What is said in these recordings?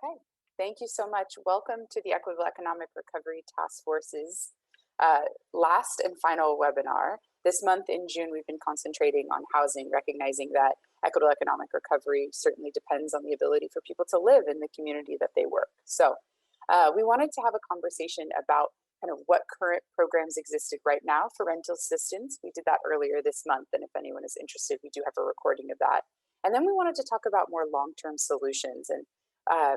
Okay, thank you so much. Welcome to the Equitable Economic Recovery Task Force's last and final webinar. This month in June, we've been concentrating on housing, recognizing that equitable economic recovery certainly depends on the ability for people to live in the community that they work. So we wanted to have a conversation about kind of what current programs existed right now for rental assistance. We did that earlier this month, and if anyone is interested, we do have a recording of that. And then we wanted to talk about more long-term solutions, and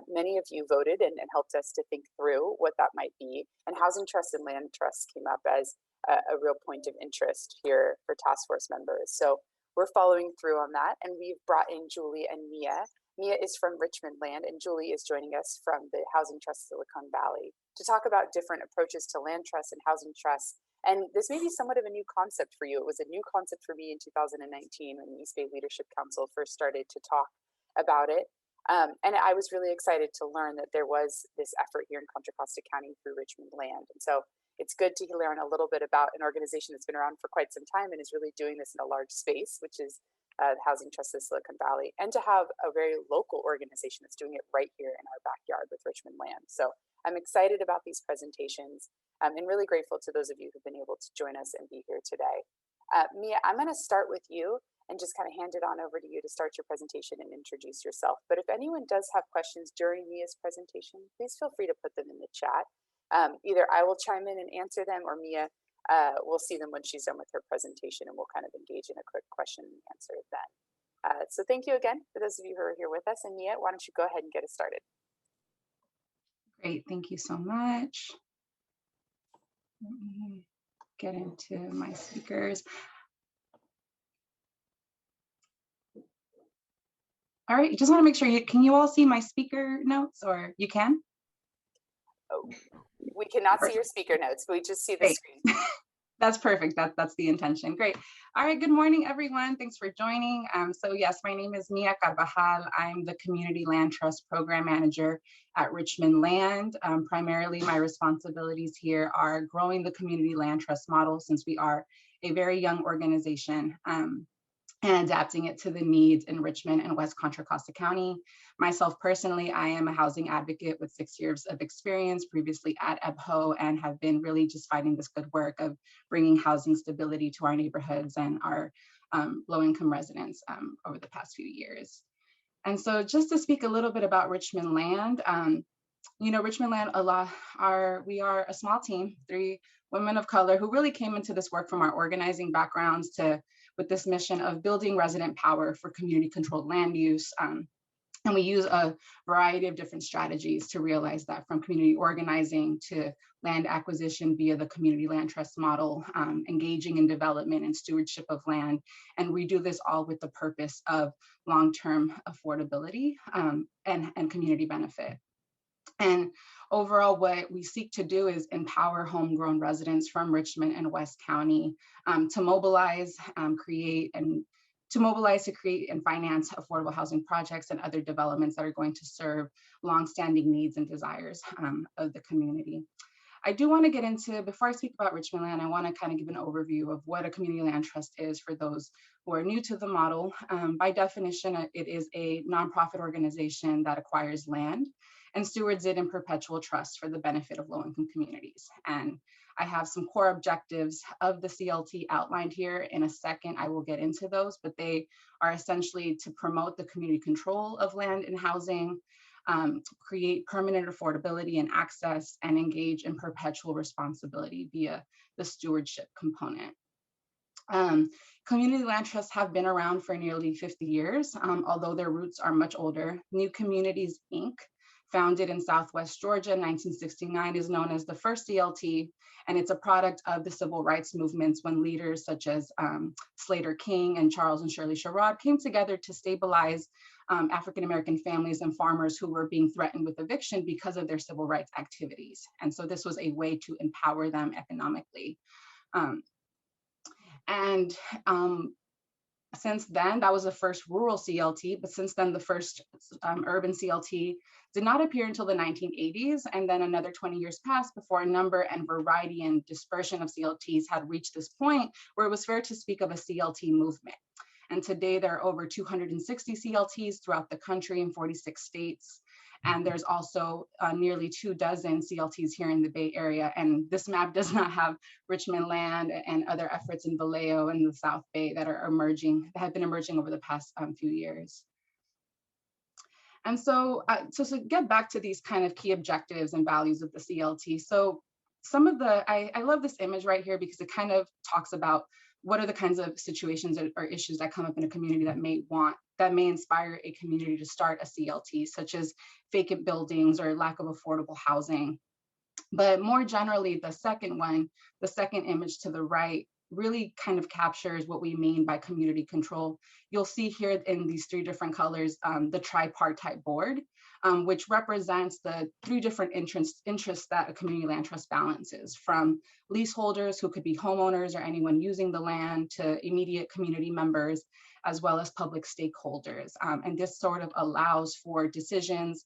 many of you voted and helped us to think through what that might be. And housing trusts and land trusts came up as a real point of interest here for task force members. So we're following through on that, and we've brought in Julie and Mia. Mia is from Richmond Land, and Julie is joining us from the Housing Trust Silicon Valley to talk about different approaches to land trusts and housing trusts. And this may be somewhat of a new concept for you. It was a new concept for me in 2019 when the East Bay Leadership Council first started to talk about it. And I was really excited to learn that there was this effort here in Contra Costa County through Richmond Land. And so it's good to learn a little bit about an organization that's been around for quite some time and is really doing this in a large space, which is the Housing Trust of Silicon Valley, and to have a very local organization that's doing it right here in our backyard with Richmond Land. So I'm excited about these presentations and really grateful to those of you who've been able to join us and be here today. Mia, I'm going to start with you and just kind of hand it on over to you to start your presentation and introduce yourself. But if anyone does have questions during Mia's presentation, please feel free to put them in the chat. Either I will chime in and answer them, or Mia will see them when she's done with her presentation, and we'll kind of engage in a quick question and answer then. So thank you again for those of you who are here with us. And Mia, why don't you go ahead and get us started? Great, thank you so much. Let me get into my speakers. All right, just want to make sure can you all see my speaker notes, or you can? Oh, we cannot see your speaker notes, but we just see the screen. That's perfect. That's the intention. Great. All right. Good morning, everyone. Thanks for joining. So yes, my name is Mia Carvajal. I'm the Community Land Trust Program Manager at Richmond Land. Primarily, my responsibilities here are growing the community land trust model, since we are a very young organization, and adapting it to the needs in Richmond and West Contra Costa County. Myself personally, I am a housing advocate with 6 years of experience previously at EBHO, and have been really just fighting this good work of bringing housing stability to our neighborhoods and our low-income residents over the past few years. And so just to speak a little bit about Richmond Land, you know, Richmond Land, we are a small team, 3 women of color who really came into this work from our organizing backgrounds with this mission of building resident power for community controlled land use. And we use a variety of different strategies to realize that, from community organizing to land acquisition via the community land trust model, engaging in development and stewardship of land. And we do this all with the purpose of long-term affordability and community benefit. And overall, what we seek to do is empower homegrown residents from Richmond and West County to mobilize, to create and finance affordable housing projects and other developments that are going to serve longstanding needs and desires of the community. I do want to get into, before I speak about Richmond Land, I want to kind of give an overview of what a community land trust is for those who are new to the model. By definition, it is a nonprofit organization that acquires land and stewards it in perpetual trust for the benefit of low-income communities. And I have some core objectives of the CLT outlined here. In a second, I will get into those, but they are essentially to promote the community control of land and housing, create permanent affordability and access, and engage in perpetual responsibility via the stewardship component. Community land trusts have been around for nearly 50 years, although their roots are much older. New Communities, Inc., founded in Southwest Georgia in 1969, is known as the first CLT, and it's a product of the civil rights movements when leaders such as Slater King and Charles and Shirley Sherrod came together to stabilize African-American families and farmers who were being threatened with eviction because of their civil rights activities. And so this was a way to empower them economically. Since then, that was the first rural CLT, but since then the first urban CLT did not appear until the 1980s, and then another 20 years passed before a number and variety and dispersion of CLTs had reached this point where it was fair to speak of a CLT movement. And today there are over 260 CLTs throughout the country in 46 states. And there's also nearly 24 CLTs here in the Bay Area. And this map does not have Richmond Land and other efforts in Vallejo and the South Bay that are emerging, that have been emerging over the past few years. And so, to get back to these kind of key objectives and values of the CLT. So some of the, I love this image right here because it kind of talks about what are the kinds of situations or issues that come up in a community that may inspire a community to start a CLT, such as vacant buildings or lack of affordable housing. But more generally, the second image to the right really kind of captures what we mean by community control. You'll see here in these three different colors, the tripartite board, which represents the three different interests that a community land trust balances, from leaseholders who could be homeowners or anyone using the land to immediate community members, as well as public stakeholders. And this sort of allows for decisions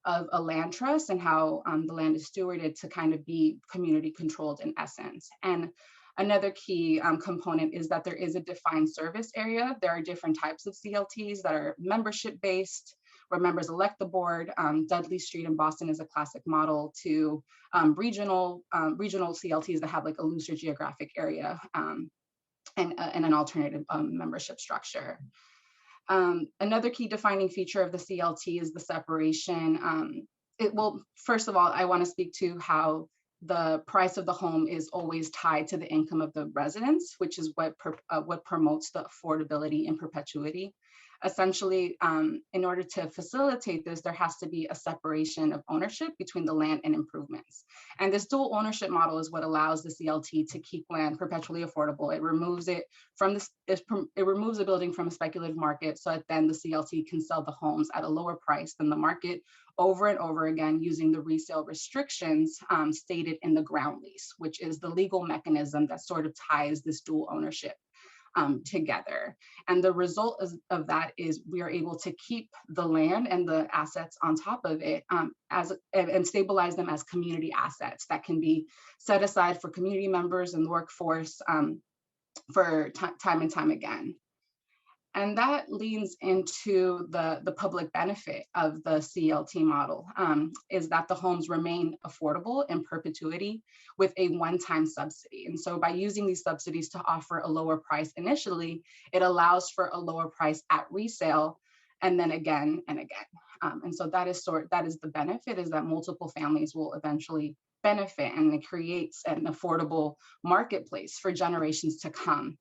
of a land trust and how the land is stewarded to kind of be community controlled in essence. And another key component is that there is a defined service area. There are different types of CLTs that are membership based, where members elect the board. Dudley Street in Boston is a classic model to regional CLTs that have like a looser geographic area and an alternative membership structure. Another key defining feature of the CLT is the separation. First of all, I want to speak to how the price of the home is always tied to the income of the residents, which is what promotes the affordability in perpetuity. Essentially, in order to facilitate this, there has to be a separation of ownership between the land and improvements. And this dual ownership model is what allows the CLT to keep land perpetually affordable. It removes the building from a speculative market, so that then the CLT can sell the homes at a lower price than the market over and over again, using the resale restrictions stated in the ground lease, which is the legal mechanism that sort of ties this dual ownership together. And the result of that is we are able to keep the land and the assets on top of it and stabilize them as community assets that can be set aside for community members and the workforce for time and time again. And that leans into the public benefit of the CLT model, is that the homes remain affordable in perpetuity with a one-time subsidy. And so by using these subsidies to offer a lower price initially, it allows for a lower price at resale and then again and again. And so that is the benefit, is that multiple families will eventually benefit, and it creates an affordable marketplace for generations to come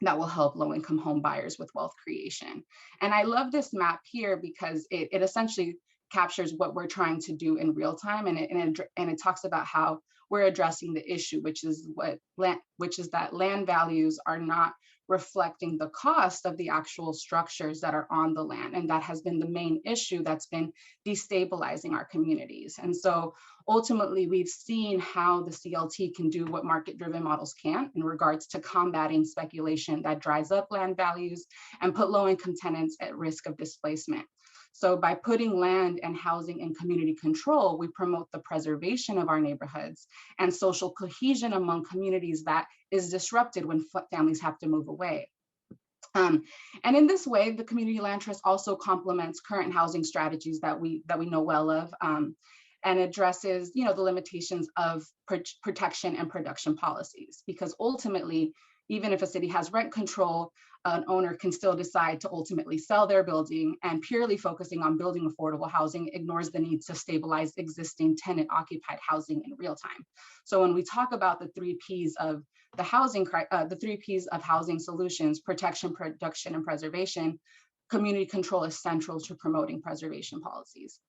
that will help low-income home buyers with wealth creation. And I love this map here because it essentially captures what we're trying to do in real time, and it talks about how we're addressing the issue, which is that land values are not reflecting the cost of the actual structures that are on the land. And that has been the main issue that's been destabilizing our communities. And so ultimately, we've seen how the CLT can do what market-driven models can't in regards to combating speculation that drives up land values and put low-income tenants at risk of displacement. So by putting land and housing in community control, we promote the preservation of our neighborhoods and social cohesion among communities that is disrupted when families have to move away. And in this way, the community land trust also complements current housing strategies that we know well of, and addresses, the limitations of protection and production policies. Because ultimately, even if a city has rent control, an owner can still decide to ultimately sell their building, and purely focusing on building affordable housing ignores the need to stabilize existing tenant-occupied housing in real time. So when we talk about the 3 Ps of the three Ps of housing solutions: protection, production, and preservation, community control is central to promoting preservation policies.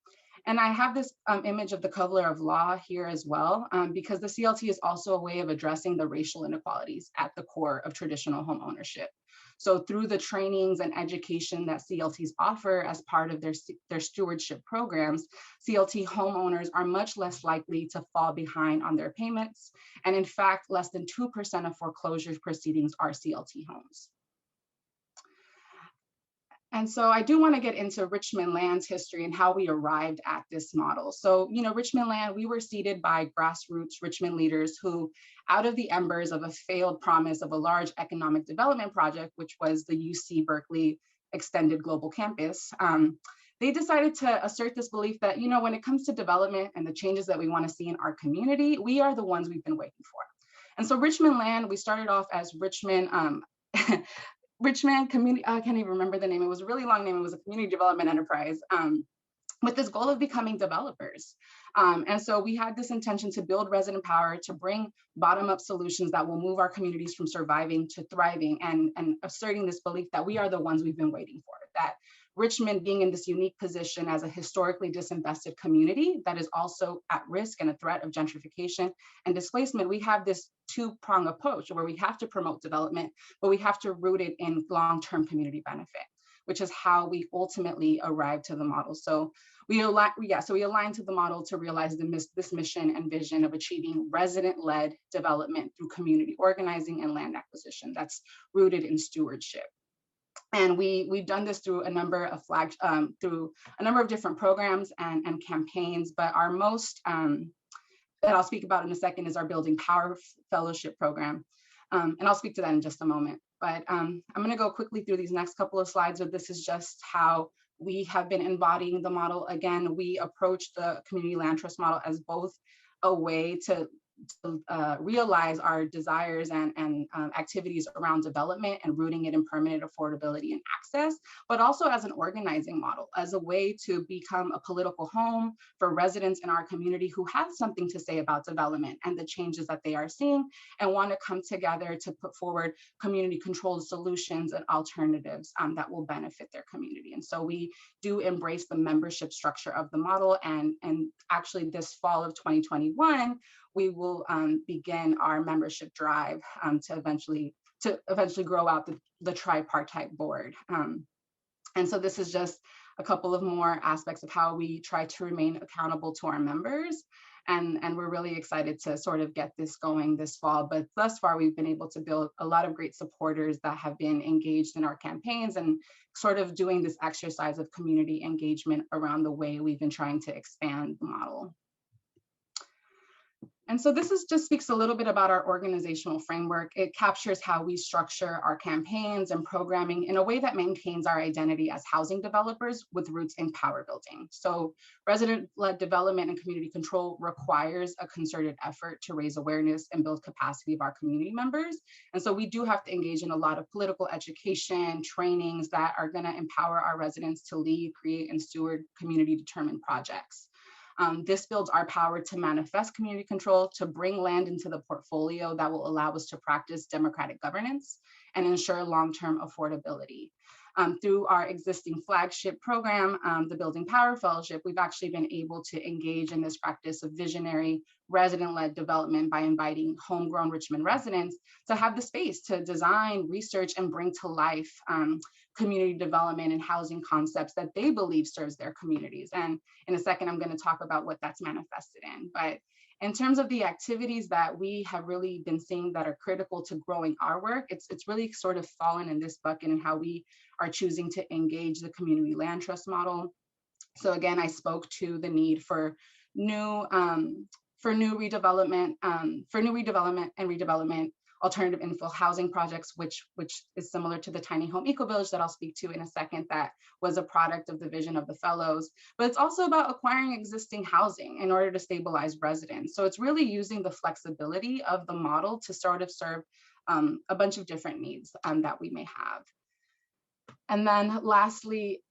And I have this image of the cover of law here as well, because the CLT is also a way of addressing the racial inequalities at the core of traditional home ownership. So through the trainings and education that CLTs offer as part of their stewardship programs, CLT homeowners are much less likely to fall behind on their payments. And in fact, less than 2% of foreclosure proceedings are CLT homes. And so I do want to get into Richmond Land's history and how we arrived at this model. So, Richmond Land, we were seeded by grassroots Richmond leaders who, out of the embers of a failed promise of a large economic development project, which was the UC Berkeley Extended Global Campus, they decided to assert this belief that, when it comes to development and the changes that we want to see in our community, we are the ones we've been waiting for. And so Richmond Land, we started off as Richmond, Richmond Community, I can't even remember the name. It was a really long name. It was a community development enterprise with this goal of becoming developers. And so we had this intention to build resident power, to bring bottom-up solutions that will move our communities from surviving to thriving, and asserting this belief that we are the ones we've been waiting for, that Richmond being in this unique position as a historically disinvested community that is also at risk and a threat of gentrification and displacement, we have this two-pronged approach where we have to promote development, but we have to root it in long-term community benefit, which is how we ultimately arrived to the model. So we aligned to the model to realize this mission and vision of achieving resident-led development through community organizing and land acquisition that's rooted in stewardship. And we've done this through a number of different programs and campaigns, but our most that I'll speak about in a second is our Building Power Fellowship program. And I'll speak to that in just a moment. But I'm going to go quickly through these next couple of slides, but this is just how we have been embodying the model. Again, we approach the community land trust model as both a way to realize our desires and activities around development and rooting it in permanent affordability and access, but also as an organizing model, as a way to become a political home for residents in our community who have something to say about development and the changes that they are seeing and want to come together to put forward community controlled solutions and alternatives that will benefit their community. And so we do embrace the membership structure of the model, and actually this fall of 2021, we will begin our membership drive to eventually grow out the tripartite board. And so this is just a couple of more aspects of how we try to remain accountable to our members. And we're really excited to sort of get this going this fall. But thus far, we've been able to build a lot of great supporters that have been engaged in our campaigns and sort of doing this exercise of community engagement around the way we've been trying to expand the model. And so this just speaks a little bit about our organizational framework. It captures how we structure our campaigns and programming in a way that maintains our identity as housing developers with roots in power building. So resident-led development and community control requires a concerted effort to raise awareness and build capacity of our community members. And so we do have to engage in a lot of political education, trainings that are going to empower our residents to lead, create, and steward community determined projects. This builds our power to manifest community control, to bring land into the portfolio that will allow us to practice democratic governance and ensure long-term affordability. Through our existing flagship program, the Building Power Fellowship, we've actually been able to engage in this practice of visionary resident-led development by inviting homegrown Richmond residents to have the space to design, research, and bring to life community development and housing concepts that they believe serves their communities. And in a second, I'm going to talk about what that's manifested in. But in terms of the activities that we have really been seeing that are critical to growing our work, it's really sort of fallen in this bucket and how we are choosing to engage the community land trust model. So again, I spoke to the need for new redevelopment and redevelopment alternative infill housing projects, which is similar to the tiny home eco-village that I'll speak to in a second, that was a product of the vision of the fellows. But it's also about acquiring existing housing in order to stabilize residents. So it's really using the flexibility of the model to sort of serve a bunch of different needs that we may have. And then lastly,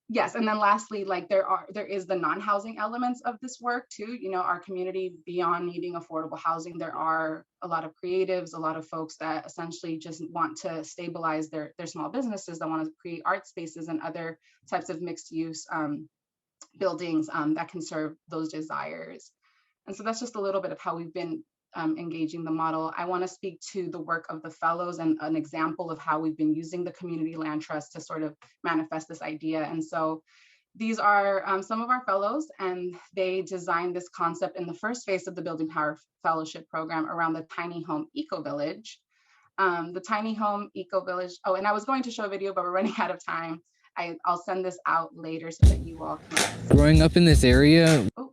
like there is the non-housing elements of this work too. You know, our community, beyond needing affordable housing, there are a lot of creatives, a lot of folks that essentially just want to stabilize their small businesses, that want to create art spaces and other types of mixed use buildings that can serve those desires. And so that's just a little bit of how we've been engaging the model. I want to speak to the work of the fellows and an example of how we've been using the community land trust to sort of manifest this idea. And so these are some of our fellows, and they designed this concept in the first phase of the Building Power Fellowship program around the tiny home eco-village. The tiny home eco-village, oh, and I was going to show a video, but we're running out of time. I'll send this out later so that you all can. Growing up in this area. Oh.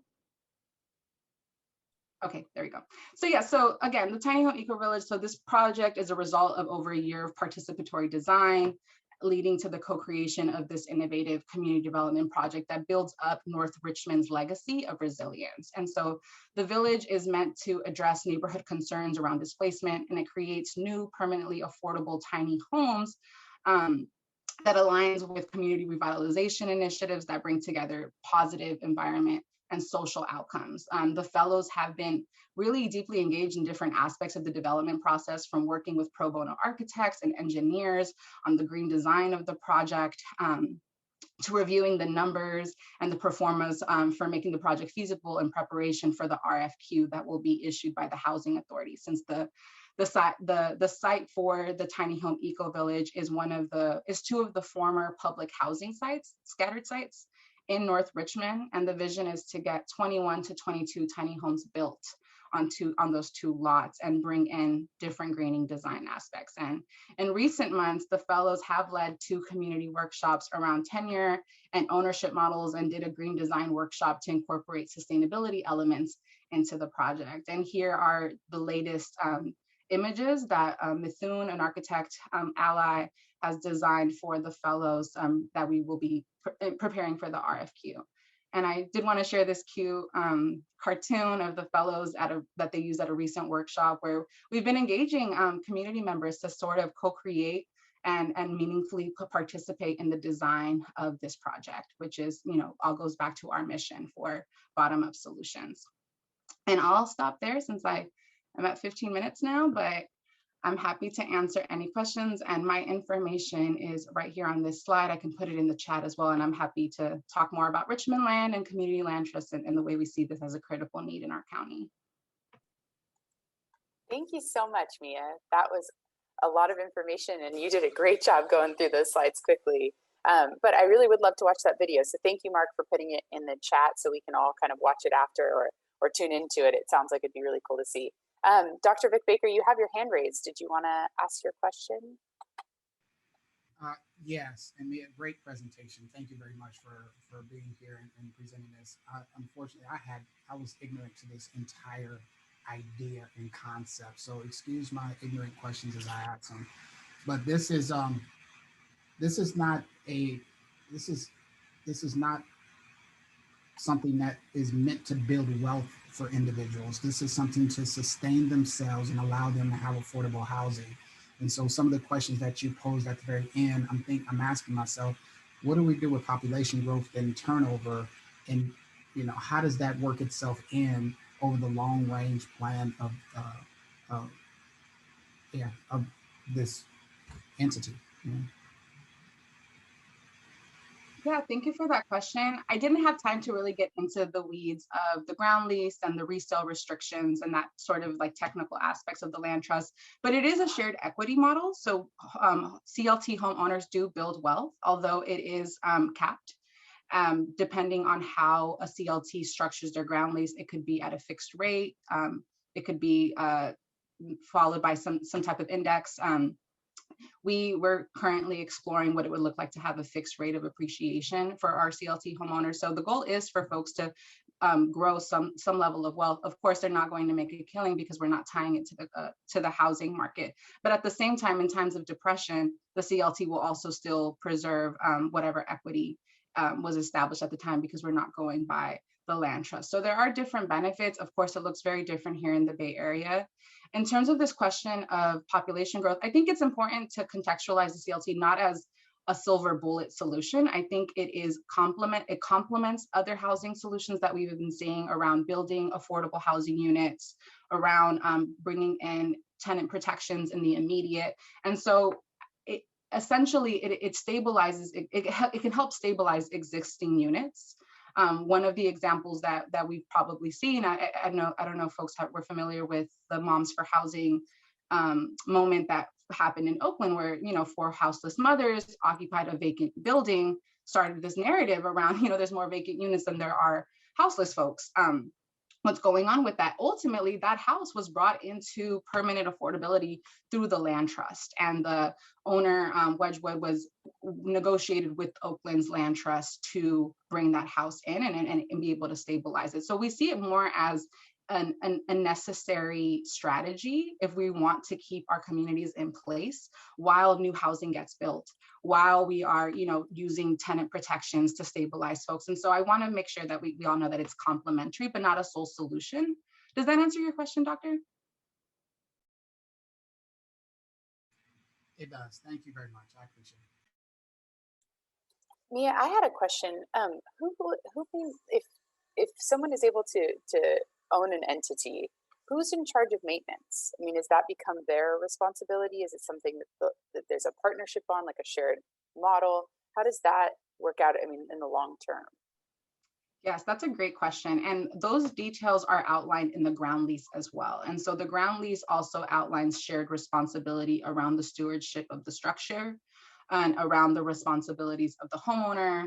Okay, there we go. So yeah, so again, the Tiny Home Eco Village. So this project is a result of over a year of participatory design, leading to the co-creation of this innovative community development project that builds up North Richmond's legacy of resilience. And so the village is meant to address neighborhood concerns around displacement, and it creates new permanently affordable tiny homes that aligns with community revitalization initiatives that bring together positive environment and social outcomes. The fellows have been really deeply engaged in different aspects of the development process, from working with pro bono architects and engineers on the green design of the project, to reviewing the numbers and the performance for making the project feasible in preparation for the RFQ that will be issued by the Housing Authority, since the site for the Tiny Home Eco Village is two of the former public housing sites, scattered sites in North Richmond, and the vision is to get 21 to 22 tiny homes built on those two lots and bring in different greening design aspects. And in recent months, the fellows have led 2 community workshops around tenure and ownership models, and did a green design workshop to incorporate sustainability elements into the project. And here are the latest images that Mithun, an architect ally, has designed for the fellows that we will be preparing for the RFQ. And I did want to share this cute cartoon of the fellows that they used at a recent workshop, where we've been engaging community members to sort of co-create and meaningfully participate in the design of this project, which is, all goes back to our mission for bottom-up solutions. And I'll stop there since I'm at 15 minutes now, but I'm happy to answer any questions, and my information is right here on this slide. I can put it in the chat as well, and I'm happy to talk more about Richmond Land and community land trusts and the way we see this as a critical need in our county. Thank you so much, Mia. That was a lot of information, and you did a great job going through those slides quickly. But I really would love to watch that video. So thank you, Mark, for putting it in the chat so we can all kind of watch it after or tune into it. It sounds like it'd be really cool to see. Dr. Vic Baker, you have your hand raised. Did you want to ask your question? Yes, and Mia, great presentation. Thank you very much for being here and presenting this. Unfortunately, I was ignorant to this entire idea and concept. So excuse my ignorant questions as I ask them. But this is not something that is meant to build wealth for individuals. This is something to sustain themselves and allow them to have affordable housing. And so some of the questions that you posed at the very end, I'm asking myself, what do we do with population growth and turnover? And how does that work itself in over the long range plan of this entity? Yeah, thank you for that question. I didn't have time to really get into the weeds of the ground lease and the resale restrictions and that sort of like technical aspects of the land trust, but it is a shared equity model. So CLT homeowners do build wealth, although it is capped. Depending on how a CLT structures their ground lease, it could be at a fixed rate. It could be followed by some type of index. We were currently exploring what it would look like to have a fixed rate of appreciation for our CLT homeowners. So the goal is for folks to grow some level of wealth. Of course, they're not going to make a killing because we're not tying it to the housing market. But at the same time, in times of depression, the CLT will also still preserve whatever equity was established at the time, because we're not going by the land trust. So there are different benefits. Of course, it looks very different here in the Bay Area. In terms of this question of population growth, I think it's important to contextualize the CLT not as a silver bullet solution. I think it complements other housing solutions that we've been seeing around building affordable housing units, around bringing in tenant protections in the immediate. And so essentially it stabilizes, it can help stabilize existing units. One of the examples that we've probably seen, I don't know if folks were familiar with the Moms for Housing moment that happened in Oakland, where 4 houseless mothers occupied a vacant building, started this narrative around, there's more vacant units than there are houseless folks. what's going on with that. Ultimately, that house was brought into permanent affordability through the land trust, and the owner, Wedgwood, was negotiated with Oakland's land trust to bring that house in and be able to stabilize it. So we see it more as a necessary strategy if we want to keep our communities in place while new housing gets built, while we are, using tenant protections to stabilize folks. And so I want to make sure that we all know that it's complementary, but not a sole solution. Does that answer your question, Doctor? It does. Thank you very much. I appreciate it. Mia, I had a question. If someone is able to own an entity, who's in charge of maintenance? I mean, has that become their responsibility? Is it something that there's a partnership on, like a shared model? How does that work out, I mean, in the long term? Yes, that's a great question. And those details are outlined in the ground lease as well. And so the ground lease also outlines shared responsibility around the stewardship of the structure and around the responsibilities of the homeowner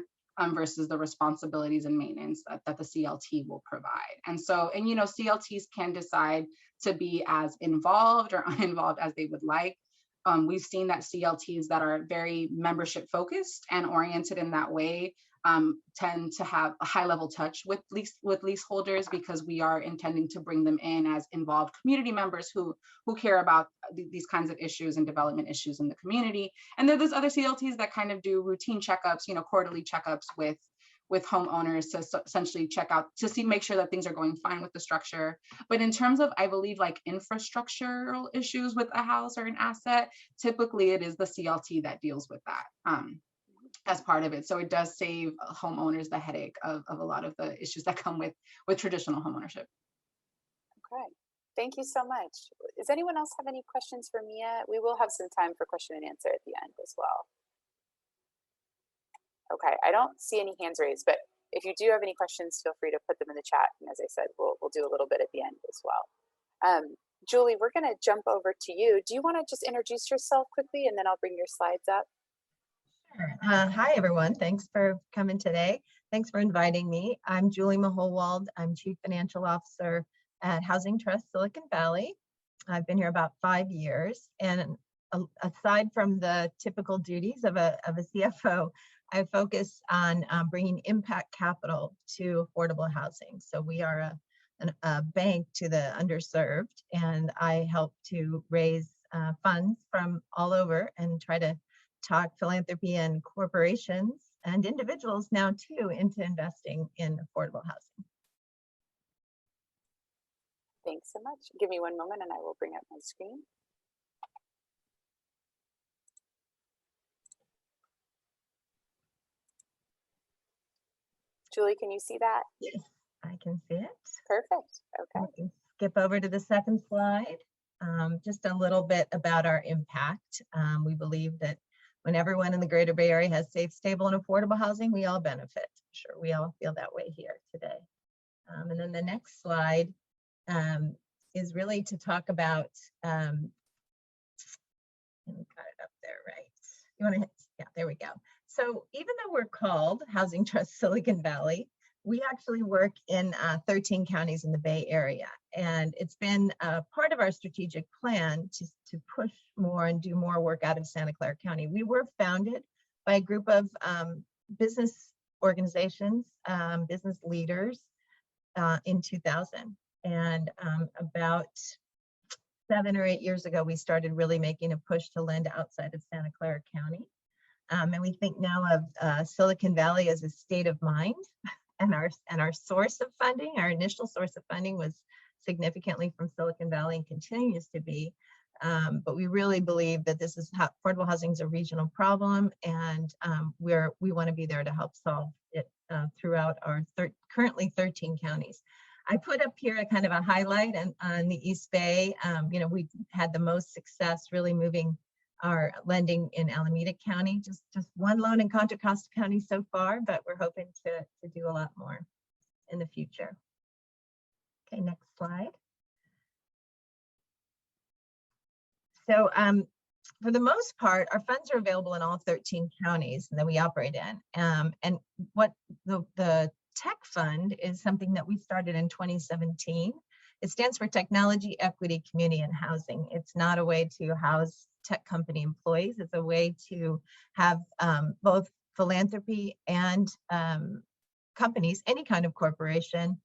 versus the responsibilities and maintenance that the CLT will provide. And so, CLTs can decide to be as involved or uninvolved as they would like. We've seen that CLTs that are very membership focused and oriented in that way tend to have a high level touch with leaseholders, because we are intending to bring them in as involved community members who care about these kinds of issues and development issues in the community. And there's other CLTs that kind of do routine checkups, quarterly checkups with homeowners to essentially check out to make sure that things are going fine with the structure. But in terms of, I believe, like infrastructural issues with a house or an asset, typically it is the CLT that deals with that as part of it. So it does save homeowners the headache of a lot of the issues that come with traditional homeownership. Okay, thank you so much. Does anyone else have any questions for Mia? We will have some time for question and answer at the end as well. Okay, I don't see any hands raised, but if you do have any questions, feel free to put them in the chat. And as I said, we'll do a little bit at the end as well. Julie, we're gonna jump over to you. Do you wanna just introduce yourself quickly, and then I'll bring your slides up? Sure. Hi, everyone. Thanks for coming today. Thanks for inviting me. I'm Julie Maholwald. I'm Chief Financial Officer at Housing Trust Silicon Valley. I've been here about 5 years. And aside from the typical duties of a CFO, I focus on bringing impact capital to affordable housing. So we are a bank to the underserved, and I help to raise funds from all over and try to talk philanthropy and corporations and individuals now too into investing in affordable housing. Thanks so much. Give me one moment and I will bring up my screen. Julie, can you see that? Yes, I can see it. Perfect. Okay. We can skip over to the second slide. Just a little bit about our impact. We believe that when everyone in the Greater Bay Area has safe, stable, and affordable housing, we all benefit. I'm sure we all feel that way here today. And then the next slide is really to talk about, and we got it up there, right? You want to hit, yeah, there we go. So even though we're called Housing Trust Silicon Valley, we actually work in 13 counties in the Bay Area. And it's been part of our strategic plan to push more and do more work out of Santa Clara County. We were founded by a group of business organizations, business leaders in 2000. And about 7 or 8 years ago, we started really making a push to lend outside of Santa Clara County. And we think now of Silicon Valley as a state of mind. And our source of funding, our initial source of funding was significantly from Silicon Valley and continues to be. But we really believe that this is affordable housing is a regional problem, and we want to be there to help solve it throughout our currently 13 counties. I put up here a kind of a highlight on the East Bay. We've had the most success really moving our lending in Alameda County, just one loan in Contra Costa County so far, but we're hoping to do a lot more in the future. Okay, next slide. So for the most part, our funds are available in all 13 counties that we operate in. And what the tech fund is something that we started in 2017. It stands for Technology, Equity, Community, and Housing. It's not a way to house tech company employees. It's a way to have both philanthropy and companies, any kind of corporation,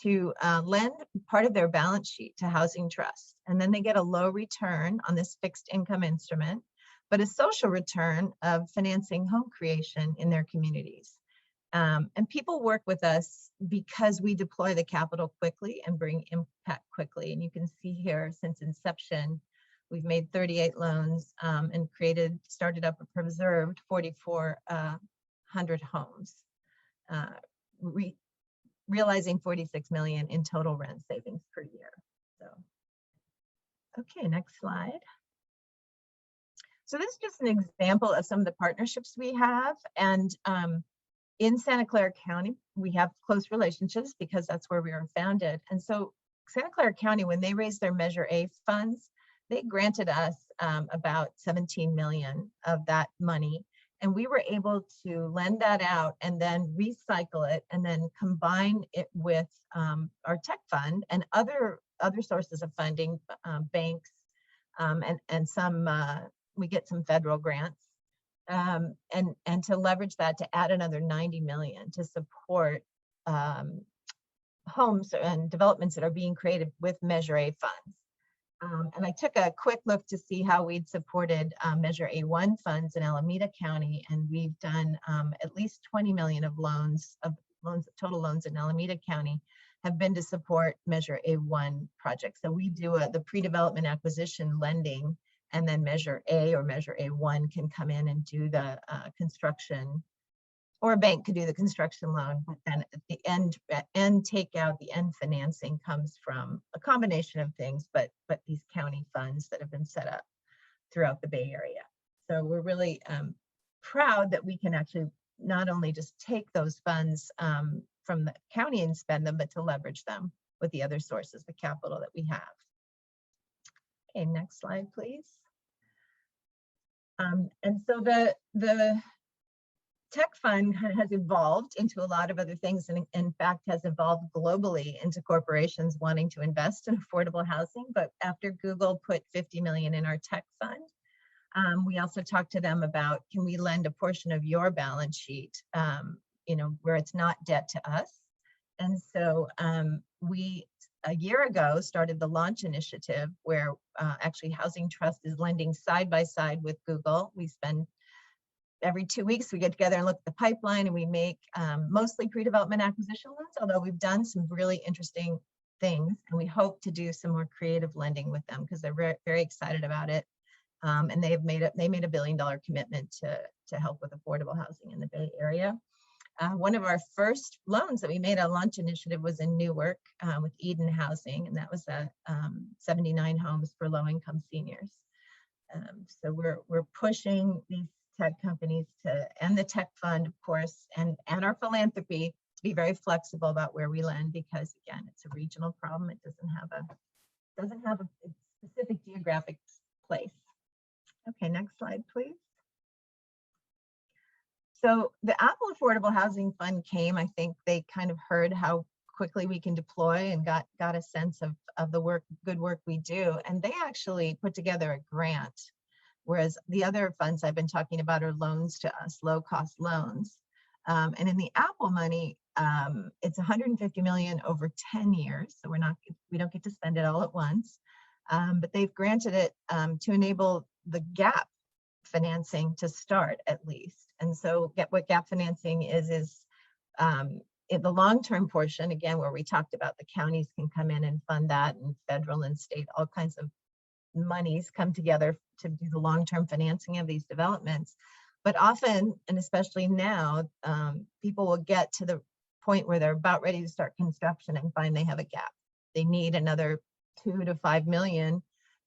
to lend part of their balance sheet to housing trusts. And then they get a low return on this fixed income instrument, but a social return of financing home creation in their communities. And people work with us because we deploy the capital quickly and bring impact quickly. And you can see here, since inception, we've made 38 loans and started up or preserved 4,400 homes, realizing 46 million in total rent savings per year. So, okay, next slide. So this is just an example of some of the partnerships we have. And in Santa Clara County, we have close relationships because that's where we were founded. And so Santa Clara County, when they raised their Measure A funds, they granted us about 17 million of that money. And we were able to lend that out and then recycle it and then combine it with our tech fund and other sources of funding, banks, and some, we get some federal grants. And to leverage that to add another 90 million to support homes and developments that are being created with Measure A funds. And I took a quick look to see how we'd supported Measure A1 funds in Alameda County, and we've done at least 20 million of total loans in Alameda County have been to support Measure A1 projects. So we do the pre-development acquisition lending, and then Measure A or Measure A1 can come in and do the construction, or a bank could do the construction loan, but then at the end takeout, the end financing comes from a combination of things, but these county funds that have been set up throughout the Bay Area. So we're really proud that we can actually not only just take those funds from the county and spend them, but to leverage them with the other sources, the capital that we have. Okay, next slide, please. And so the tech fund has evolved into a lot of other things, and in fact has evolved globally into corporations wanting to invest in affordable housing. But after Google put 50 million in our tech fund, we also talked to them about, can we lend a portion of your balance sheet, where it's not debt to us? And so we, a year ago, started the Launch Initiative, where actually Housing Trust is lending side by side with Google. We spend every 2 weeks, we get together and look at the pipeline, and we make mostly pre-development acquisition loans, although we've done some really interesting things, and we hope to do some more creative lending with them because they're very, very excited about it. And they made a $1 billion commitment to help with affordable housing in the Bay Area. One of our first loans that we made on Launch Initiative was in Newark with Eden Housing, and that was 79 homes for low-income seniors. So we're pushing these tech companies and the tech fund, of course, and our philanthropy to be very flexible about where we lend, because again, it's a regional problem. It doesn't have a specific geographic place. Okay, next slide, please. So the Apple Affordable Housing Fund came, I think they kind of heard how quickly we can deploy and got a sense of the good work we do. And they actually put together a grant, whereas the other funds I've been talking about are loans to us, low cost loans. And in the Apple money, it's 150 million over 10 years. So we don't get to spend it all at once, but they've granted it to enable the gap financing to start at least. And so what gap financing is in the long-term portion, again, where we talked about the counties can come in and fund that, and federal and state, all kinds of monies come together to do the long-term financing of these developments. But often, and especially now, people will get to the point where they're about ready to start construction and find they have a gap. They need another 2 to 5 million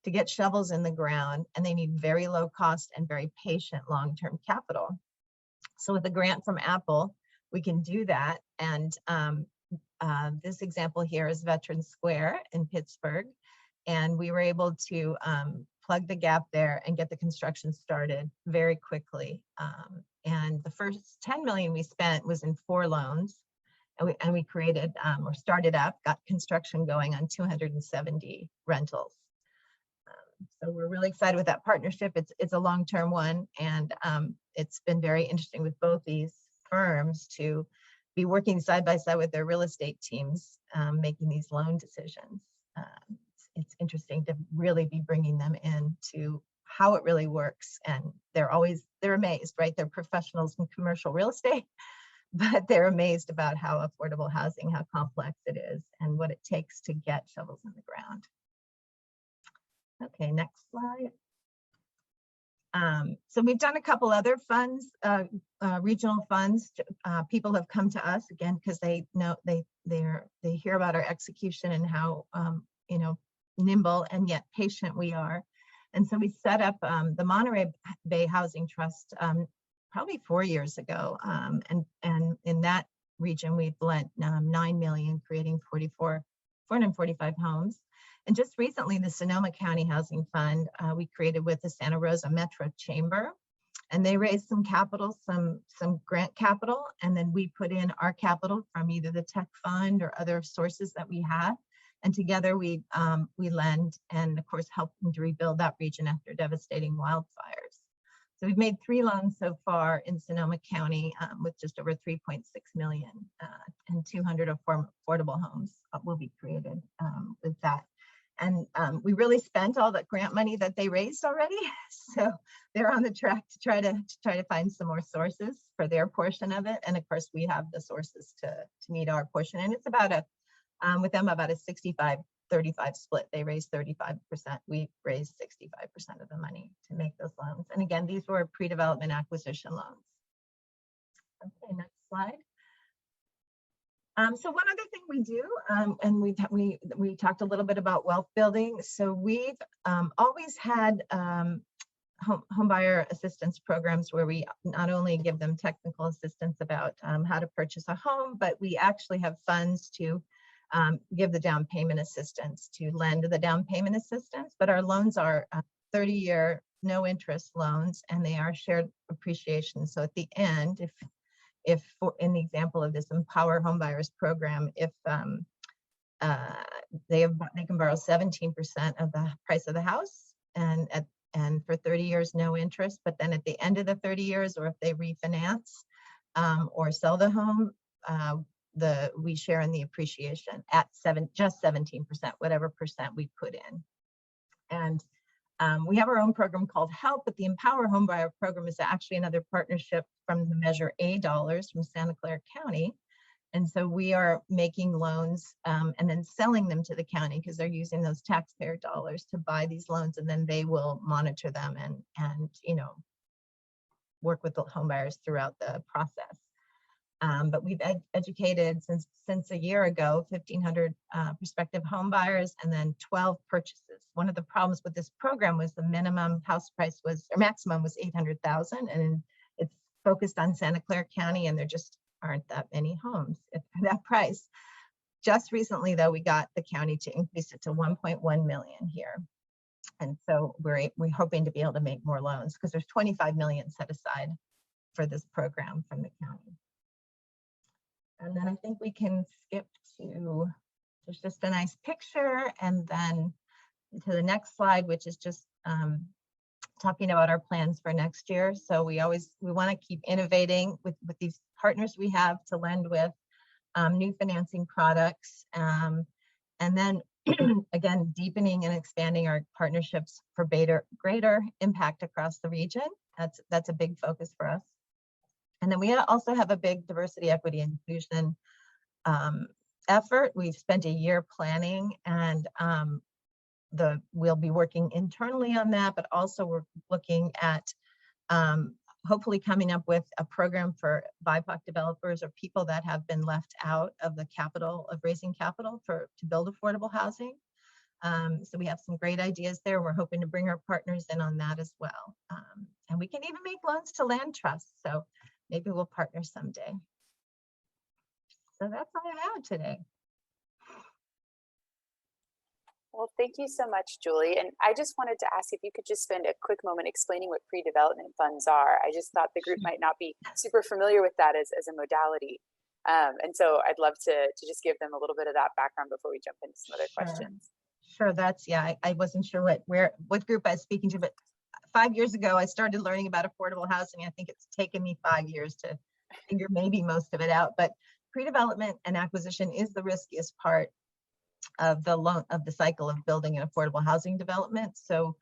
to get shovels in the ground, and they need very low cost and very patient long-term capital. So with a grant from Apple, we can do that. And this example here is Veterans Square in Pittsburgh. And we were able to plug the gap there and get the construction started very quickly. And the first 10 million we spent was in 4 loans. And we created or started up, got construction going on 270 rentals. So we're really excited with that partnership. It's a long-term one, and it's been very interesting with both these firms to be working side by side with their real estate teams, making these loan decisions. It's interesting to really be bringing them into how it really works, and they're amazed, right? They're professionals in commercial real estate, but they're amazed about how affordable housing, how complex it is, and what it takes to get shovels in the ground. Okay, next slide. So we've done a couple other funds, regional funds. People have come to us again because they know they hear about our execution and how nimble and yet patient we are. And so we set up the Monterey Bay Housing Trust probably 4 years ago, and in that region we've lent $9 million, creating 445 homes. And just recently, the Sonoma County Housing Fund we created with the Santa Rosa Metro Chamber, and they raised some capital, some grant capital, and then we put in our capital from either the tech fund or other sources that we have, and together we lend and of course help them to rebuild that region after devastating wildfires. So we've made 3 loans so far in Sonoma County with just over 3.6 million, and 200 affordable homes will be created with that. And we really spent all the grant money that they raised already. So they're on the track to try to find some more sources for their portion of it. And of course, we have the sources to meet our portion. And it's about with them about a 65-35 split. They raised 35%. We raised 65% of the money to make those loans. And again, these were pre-development acquisition loans. Okay, next slide. So one other thing we do, and we talked a little bit about wealth building. So we've always had home buyer assistance programs where we not only give them technical assistance about how to purchase a home, but we actually have funds to give the down payment assistance, to lend the down payment assistance. But our loans are 30-year no interest loans, and they are shared appreciation. So at the end, if in the example of this Empower Homebuyers program, if they can borrow 17% of the price of the house, and for 30 years no interest, but then at the end of the 30 years, or if they refinance or sell the home, we share in the appreciation at just 17%, whatever percent we put in. And we have our own program called HELP, but the Empower Homebuyer program is actually another partnership from the Measure A dollars from Santa Clara County. And so we are making loans and then selling them to the county because they're using those taxpayer dollars to buy these loans, and then they will monitor them and work with the homebuyers throughout the process. But we've educated since a year ago 1,500 prospective home buyers, and then 12 purchases. One of the problems with this program was the minimum house price maximum was $800,000, and it's focused on Santa Clara County, and there just aren't that many homes at that price. Just recently, though, we got the county to increase it to 1.1 million here, and so we're hoping to be able to make more loans because there's 25 million set aside for this program from the county. And then I think we can skip to, there's just a nice picture, and then to the next slide, which is just talking about our plans for next year. So we want to keep innovating with these partners we have to lend with, new financing products, and then again, deepening and expanding our partnerships for greater impact across the region. That's a big focus for us. And then we also have a big diversity, equity, and inclusion effort. We've spent a year planning, and we'll be working internally on that, but also we're looking at hopefully coming up with a program for BIPOC developers or people that have been left out of the raising capital to build affordable housing. So we have some great ideas there. We're hoping to bring our partners in on that as well. And we can even make loans to land trusts. So maybe we'll partner someday. So that's all I have today. Well, thank you so much, Julie. And I just wanted to ask if you could just spend a quick moment explaining what pre-development funds are. I just thought the group might not be super familiar with that as a modality. And so I'd love to just give them a little bit of that background before we jump into some other Sure. questions. Sure, that's, yeah, I wasn't sure what group I was speaking to, but 5 years ago, I started learning about affordable housing. I think it's taken me 5 years to figure maybe most of it out, but pre-development and acquisition is the riskiest part of the cycle of building an affordable housing development. So,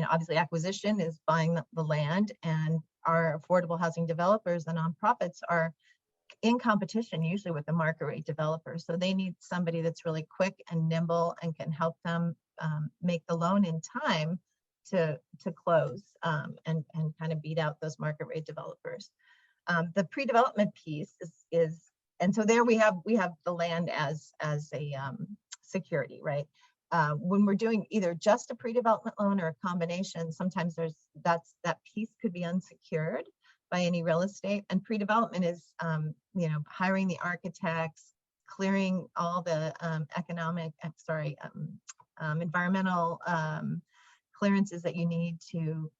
obviously acquisition is buying the land, and our affordable housing developers, the nonprofits, are in competition usually with the market rate developers. So they need somebody that's really quick and nimble and can help them make the loan in time to close and kind of beat out those market rate developers. The pre-development piece is, and so there we have the land as a security, right? When we're doing either just a pre-development loan or a combination, sometimes that piece could be unsecured by any real estate. And pre-development is, hiring the architects, clearing all the environmental clearances that you need to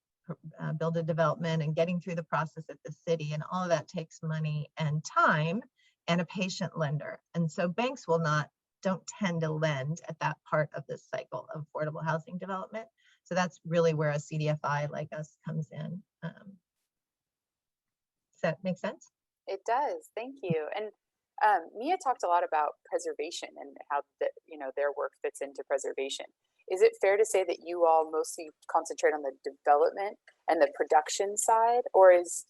build a development, and getting through the process at the city. And all of that takes money and time and a patient lender. And so banks don't tend to lend at that part of the cycle of affordable housing development. So that's really where a CDFI like us comes in. Does that make sense? It does. Thank you. And Mia talked a lot about preservation and how their work fits into preservation. Is it fair to say that you all mostly concentrate on the development and the production side, or is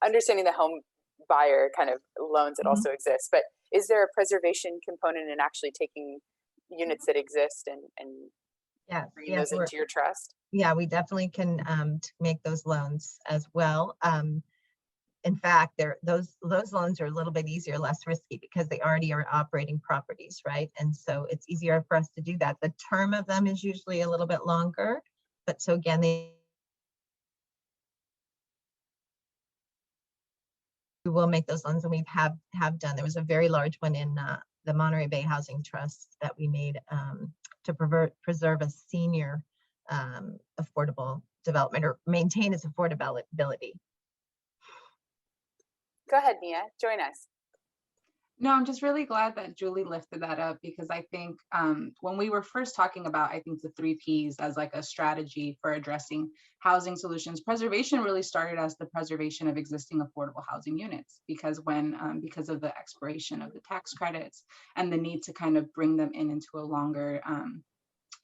understanding the home buyer kind of loans that also exist, but is there a preservation component in actually taking units that exist and bringing those into your trust? Yeah, we definitely can make those loans as well. In fact, those loans are a little bit easier, less risky, because they already are operating properties, right? And so it's easier for us to do that. The term of them is usually a little bit longer, but so again, we will make those loans, and we have done. There was a very large one in the Monterey Bay Housing Trust that we made to preserve a senior affordable development, or maintain its affordability. Go ahead, Mia, join us. No, I'm just really glad that Julie lifted that up, because I think when we were first talking about, I think the 3 Ps as like a strategy for addressing housing solutions, preservation really started as the preservation of existing affordable housing units, because because of the expiration of the tax credits and the need to kind of bring them into longer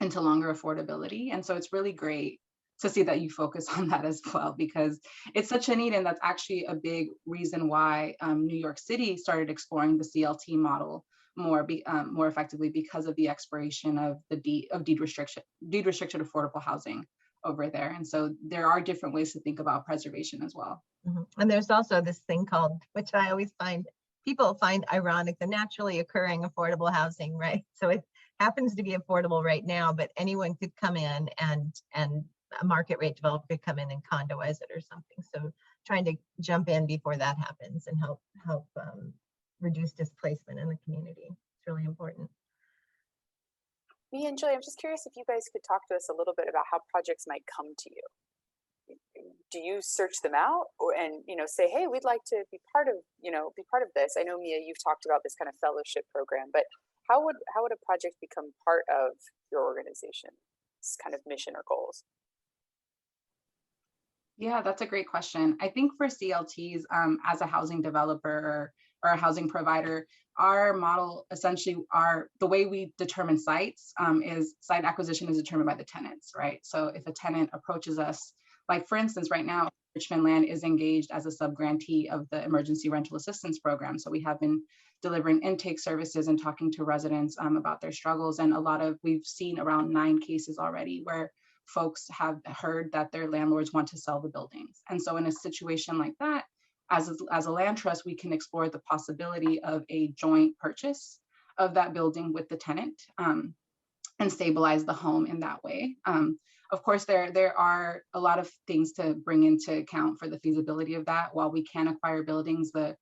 affordability. And so it's really great to see that you focus on that as well, because it's such a need. And that's actually a big reason why New York City started exploring the CLT model more effectively, because of the expiration of the deed restricted affordable housing over there. And so there are different ways to think about preservation as well. And there's also this thing called, which I always people find ironic, the naturally occurring affordable housing, right? So it happens to be affordable right now, but anyone could come in and a market rate developer could come in and condoize it or something. So trying to jump in before that happens and help reduce displacement in the community. It's really important. Me and Julie, I'm just curious if you guys could talk to us a little bit about how projects might come to you. Do you search them out and say, hey, we'd like to be part of this? I know, Mia, you've talked about this kind of fellowship program, but how would a project become part of your organization's kind of mission or goals? Yeah, that's a great question. I think for CLTs, as a housing developer or a housing provider, our model essentially the way we determine sites is site acquisition is determined by the tenants, right? So if a tenant approaches us, like for instance, right now, Richmond Land is engaged as a sub-grantee of the Emergency Rental Assistance Program. So we have been delivering intake services and talking to residents about their struggles. And we've seen around 9 cases already where folks have heard that their landlords want to sell the buildings. And so in a situation like that, as a land trust, we can explore the possibility of a joint purchase of that building with the tenant and stabilize the home in that way. Of course, there are a lot of things to bring into account for the feasibility of that. While we can acquire buildings, the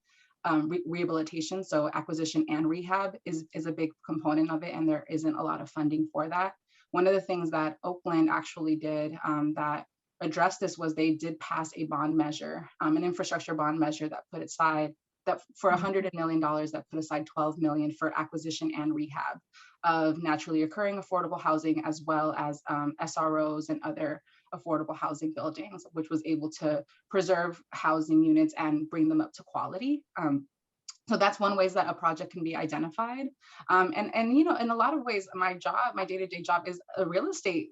rehabilitation, so acquisition and rehab is a big component of it, and there isn't a lot of funding for that. One of the things that Oakland actually did that addressed this was they did pass a bond measure, an infrastructure bond measure that put aside that for $100 million that put aside $12 million for acquisition and rehab of naturally occurring affordable housing, as well as SROs and other affordable housing buildings, which was able to preserve housing units and bring them up to quality. So that's one ways that a project can be identified. And you know, in a lot of ways, my day-to-day job is a real estate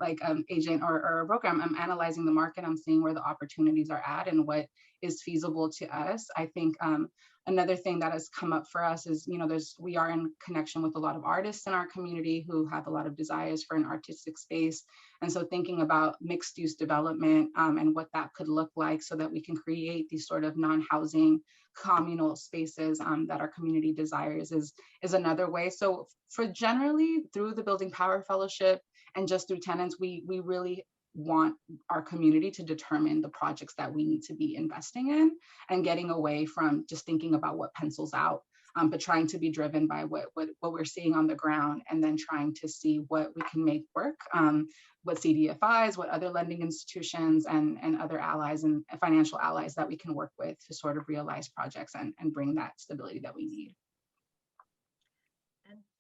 agent or a broker. I'm analyzing the market. I'm seeing where the opportunities are at and what is feasible to us. I think another thing that has come up for us is, you know, we are in connection with a lot of artists in our community who have a lot of desires for an artistic space. And so thinking about mixed use development and what that could look like so that we can create these sort of non-housing communal spaces that our community desires is another way. So for generally through the Building Power Fellowship and just through tenants, we really want our community to determine the projects that we need to be investing in and getting away from just thinking about what pencils out, but trying to be driven by what we're seeing on the ground, and then trying to see what we can make work, what CDFIs, what other lending institutions and other allies and financial allies that we can work with to sort of realize projects and bring that stability that we need.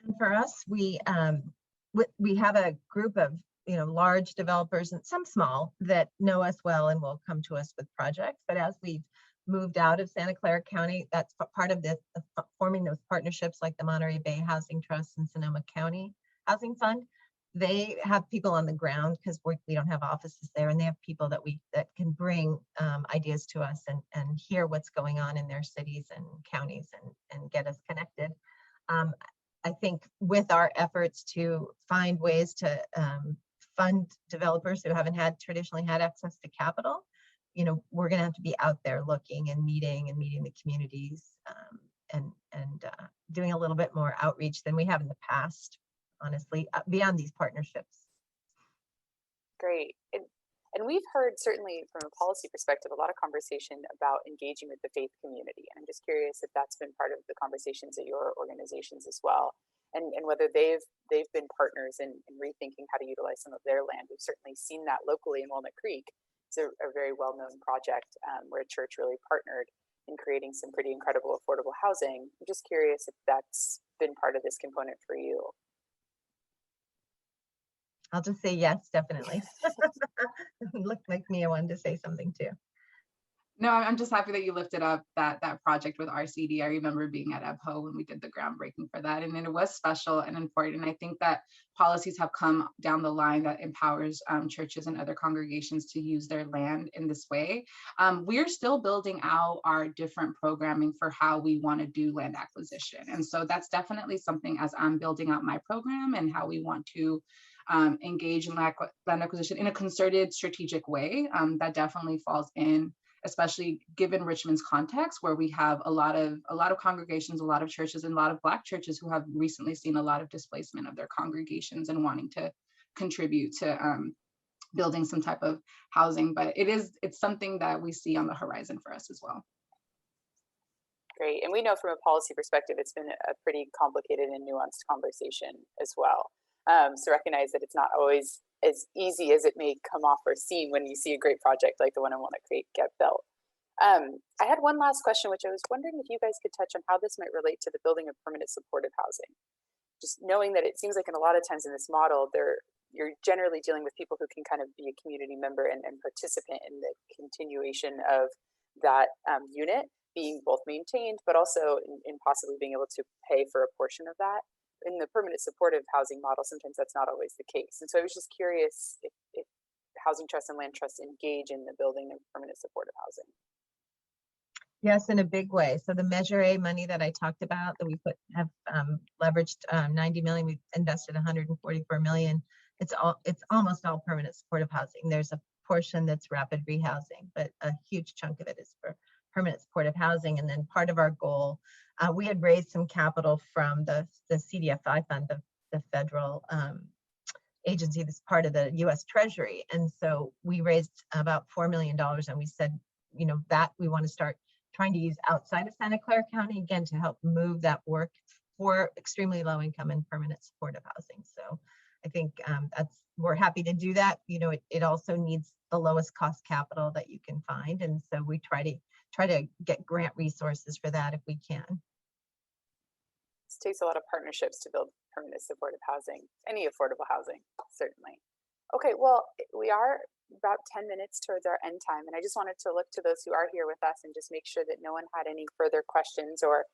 And for us, we have a group of, you know, large developers and some small that know us well and will come to us with projects. But as we've moved out of Santa Clara County, that's part of this, forming those partnerships like the Monterey Bay Housing Trust and Sonoma County Housing Fund. They have people on the ground because we don't have offices there, and they have people that can bring ideas to us and hear what's going on in their cities and counties and get us connected. I think with our efforts to find ways to fund developers who haven't traditionally had access to capital, you know, we're going to have to be out there looking and meeting the communities and doing a little bit more outreach than we have in the past, honestly, beyond these partnerships. Great. And we've heard, certainly from a policy perspective, a lot of conversation about engaging with the faith community. And I'm just curious if that's been part of the conversations at your organizations as well, and whether they've been partners in rethinking how to utilize some of their land. We've certainly seen that locally in Walnut Creek. It's a very well-known project where a church really partnered in creating some pretty incredible affordable housing. I'm just curious if that's been part of this component for you. I'll just say yes, definitely. It looked like Mia wanted to say something too. No, I'm just happy that you lifted up that project with RCD. I remember being at EBHO when we did the groundbreaking for that, and it was special and important. And I think that policies have come down the line that empowers churches and other congregations to use their land in this way. We're still building out our different programming for how we want to do land acquisition. And so that's definitely something, as I'm building out my program and how we want to engage in land acquisition in a concerted, strategic way, that definitely falls in, especially given Richmond's context, where we have a lot of congregations, a lot of churches, and a lot of Black churches who have recently seen a lot of displacement of their congregations and wanting to contribute to building some type of housing. But it's something that we see on the horizon for us as well. Great. And we know from a policy perspective, it's been a pretty complicated and nuanced conversation as well. So recognize that it's not always as easy as it may come off or seem when you see a great project like the one I want to create get built. I had one last question, which I was wondering if you guys could touch on how this might relate to the building of permanent supportive housing. Just knowing that it seems like in a lot of times in this model, you're generally dealing with people who can kind of be a community member and participant in the continuation of that unit being both maintained, but also in possibly being able to pay for a portion of that. In the permanent supportive housing model, sometimes that's not always the case. And so I was just curious if housing trusts and land trusts engage in the building of permanent supportive housing. Yes, in a big way. So the Measure A money that I talked about that we have leveraged 90 million, we've invested 144 million. It's almost all permanent supportive housing. There's a portion that's rapid rehousing, but a huge chunk of it is for permanent supportive housing. And then part of our goal, we had raised some capital from the CDFI fund, the federal agency that's part of the US Treasury. And so we raised about $4 million, and we said, you know, that we want to start trying to use outside of Santa Clara County, again, to help move that work for extremely low income and permanent supportive housing. So I think we're happy to do that. You know, it also needs the lowest cost capital that you can find. And so we try try to get grant resources for that if we can. It takes a lot of partnerships to build permanent supportive housing, any affordable housing, certainly. Okay, well, we are about 10 minutes towards our end time, and I just wanted to look to those who are here with us and just make sure that no one had any further questions or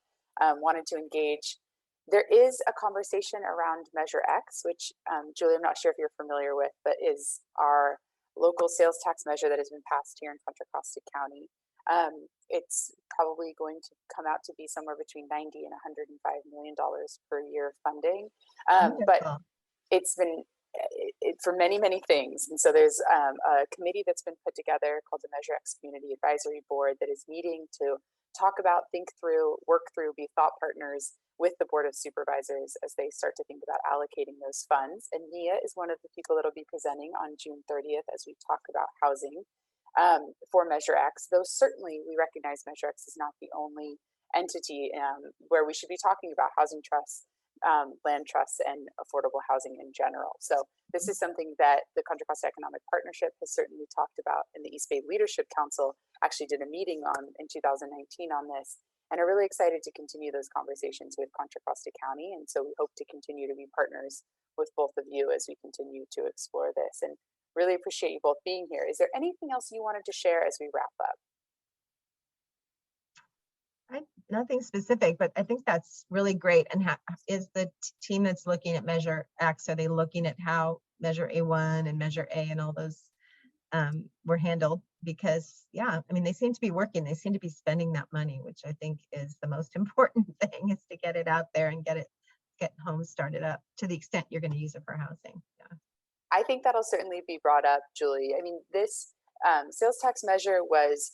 wanted to engage. There is a conversation around Measure X, which Julie, I'm not sure if you're familiar with, but is our local sales tax measure that has been passed here in Contra Costa County. It's probably going to come out to be somewhere between $90 and $105 million per year of funding, but it's been for many, many things. And so there's a committee that's been put together called the Measure X Community Advisory Board that is meeting to talk about, think through, work through, be thought partners with the Board of Supervisors as they start to think about allocating those funds. And Mia is one of the people that will be presenting on June 30th as we talk about housing for Measure X, though certainly we recognize Measure X is not the only entity where we should be talking about housing trusts, land trusts, and affordable housing in general. So this is something that the Contra Costa Economic Partnership has certainly talked about, and the East Bay Leadership Council actually did a meeting in 2019 on this, and are really excited to continue those conversations with Contra Costa County. And so we hope to continue to be partners with both of you as we continue to explore this, and really appreciate you both being here. Is there anything else you wanted to share as we wrap up? Nothing specific, but I think that's really great. And is the team that's looking at Measure X, are they looking at how Measure A1 and Measure A and all those were handled? Because yeah, I mean, they seem to be working, they seem to be spending that money, which I think is the most important thing, is to get it out there and get homes started up to the extent you're going to use it for housing. Yeah. I think that'll certainly be brought up, Julie. I mean, this sales tax measure was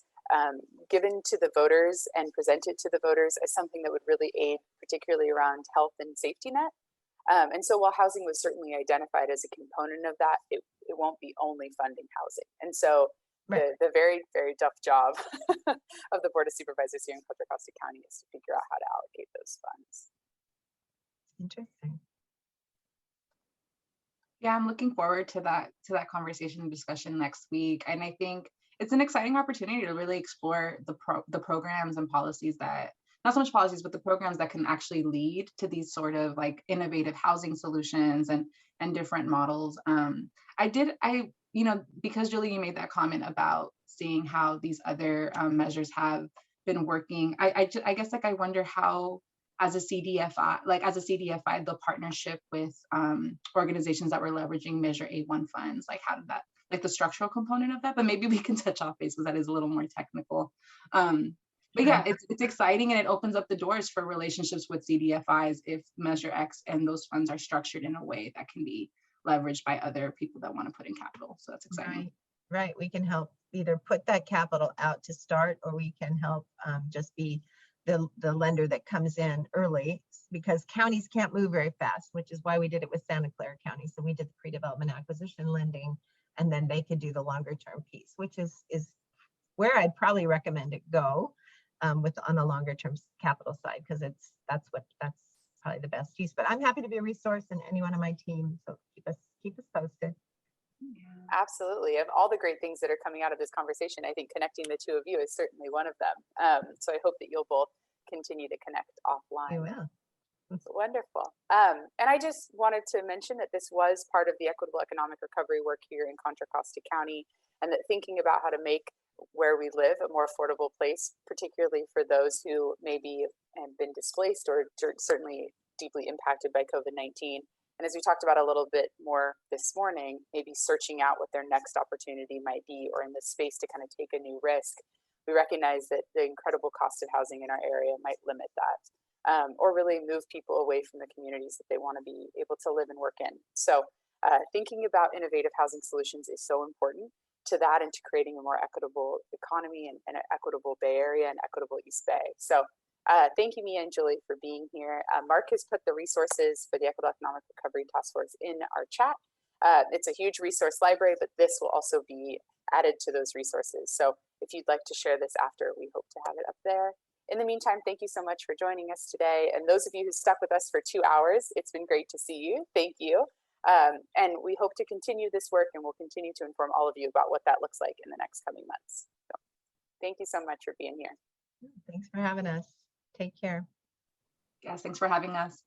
given to the voters and presented to the voters as something that would really aid, particularly around health and safety net. And so while housing was certainly identified as a component of that, it won't be only funding housing. And so the very, very tough job of the Board of Supervisors here in Contra Costa County is to figure out how to allocate those funds. Interesting. Yeah, I'm looking forward to that conversation and discussion next week. And I think it's an exciting opportunity to really explore the programs and policies that, not so much policies, but the programs that can actually lead to these sort of like innovative housing solutions and different models. Because Julie, you made that comment about seeing how these other measures have been working. I guess like I wonder how, as a CDFI, the partnership with organizations that were leveraging Measure A1 funds, like how did that, like the structural component of that, but maybe we can touch off base because that is a little more technical. But yeah, it's exciting, and it opens up the doors for relationships with CDFIs if Measure X and those funds are structured in a way that can be leveraged by other people that want to put in capital. So that's exciting. Right. We can help either put that capital out to start, or we can help just be the lender that comes in early, because counties can't move very fast, which is why we did it with Santa Clara County. So we did the pre-development acquisition lending, and then they could do the longer term piece, which is where I'd probably recommend it go on the longer term capital side, because that's probably the best use. But I'm happy to be a resource, and anyone on my team, so keep us posted. Yeah. Absolutely. Of all the great things that are coming out of this conversation, I think connecting the two of you is certainly one of them. So I hope that you'll both continue to connect offline. We will. Wonderful. And I just wanted to mention that this was part of the Equitable Economic Recovery work here in Contra Costa County, and that thinking about how to make where we live a more affordable place, particularly for those who maybe have been displaced or certainly deeply impacted by COVID-19. And as we talked about a little bit more this morning, maybe searching out what their next opportunity might be, or in the space to kind of take a new risk. We recognize that the incredible cost of housing in our area might limit that, or really move people away from the communities that they want to be able to live and work in. So thinking about innovative housing solutions is so important to that, and to creating a more equitable economy and an equitable Bay Area and equitable East Bay. So thank you, Mia and Julie, for being here. Mark has put the resources for the Equitable Economic Recovery Task Force in our chat. It's a huge resource library, but this will also be added to those resources. So if you'd like to share this after, we hope to have it up there. In the meantime, thank you so much for joining us today. And those of you who stuck with us for 2 hours, it's been great to see you. Thank you. And we hope to continue this work, and we'll continue to inform all of you about what that looks like in the next coming months. So, Thank you so much for being here. Thanks for having us. Take care. Yes, thanks for having us.